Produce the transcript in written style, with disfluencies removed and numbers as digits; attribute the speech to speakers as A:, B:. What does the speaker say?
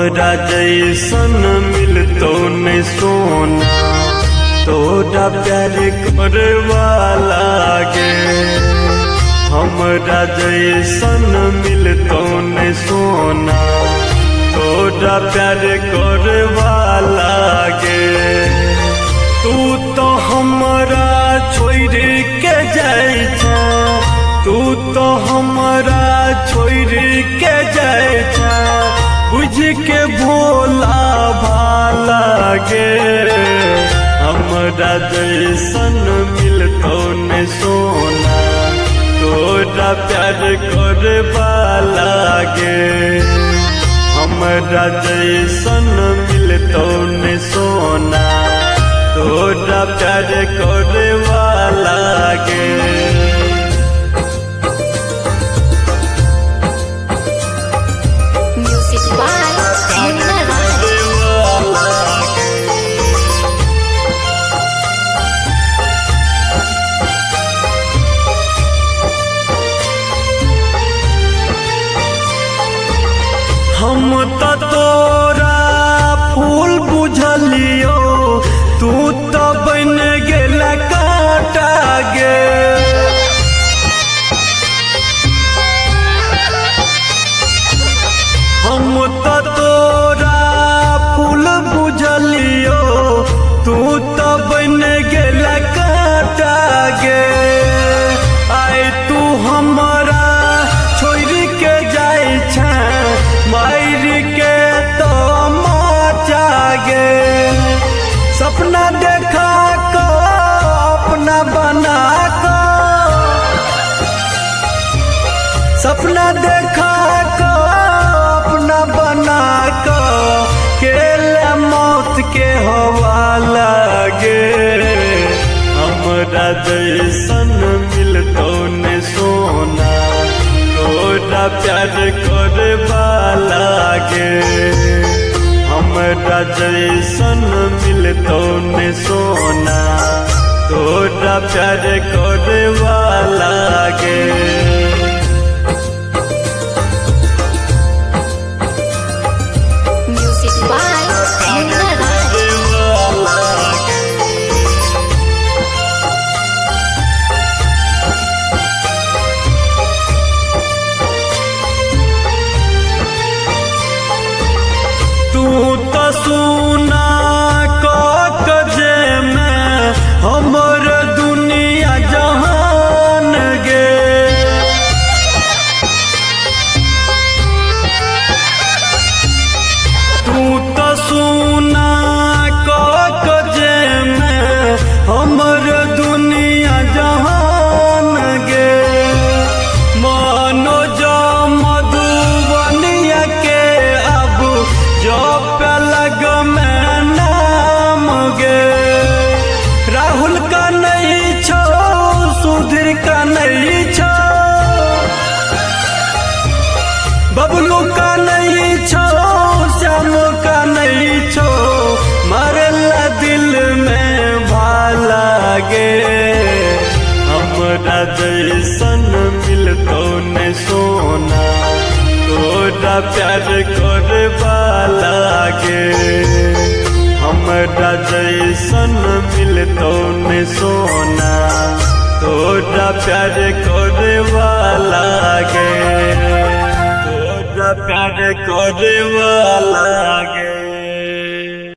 A: हमरा जैसन मिलतो नहीं सोना, तोरा प्यार करे वाला गे। हमरा जैसन मिलतो नहीं सोना, तोरा प्यार करे वाला गे। तू तो हमरा छोड़ के जाय छा, तू तो हमरा छोड़ के जाय छा, बुझ के भोला भाला गे। हमरा जैसन मिलतो नहीं सोना, तोरा प्यार करे वाला गे। हमरा जैसन मिलतो नहीं सोना, तोरा प्यार करे वाला गे।
B: Music by Munna Raj.
A: हम तो तोरा फूल बुझलियो, तू तो बन गेल कांटा गे। हम तो तोरा फूल बुझलियो, तू तो बन गेल कांटा गे। आय तू हमरा छोड़ के जाय छा, मार के तो माचा गे। सपना देखा को अपना बना को, सपना देखा को अपना बना को, केला मौत के हवाला गे। हमरा जैसन मिलतो नहीं सोना, तोरा प्यार करे वाला गे। हमरा जैसन मिलतो नहीं सोना, तोरा प्यार करे वाला गे।
B: Music by Munna Raj.
A: तू तो सुना कजे में हमर दुनिया जहान गे। तू तो सुना कजे में हमर दुनिया जहान गे। मनोज मधुबनिया के अब जो पलग में नाम गे। राहुल का नहीं छो, सुधीर का नहीं छो, बबलू का नहीं छो, श्याम का नहीं छो, मरला दिल में भाला गे। हमरा जैसन मिलतो नहीं सोना, तोरा प्यार करे वाला गे। हमरा जैसन मिलतो नहीं सोना, तोरा प्यार करे वाला गे। तोरा प्यार करे वाला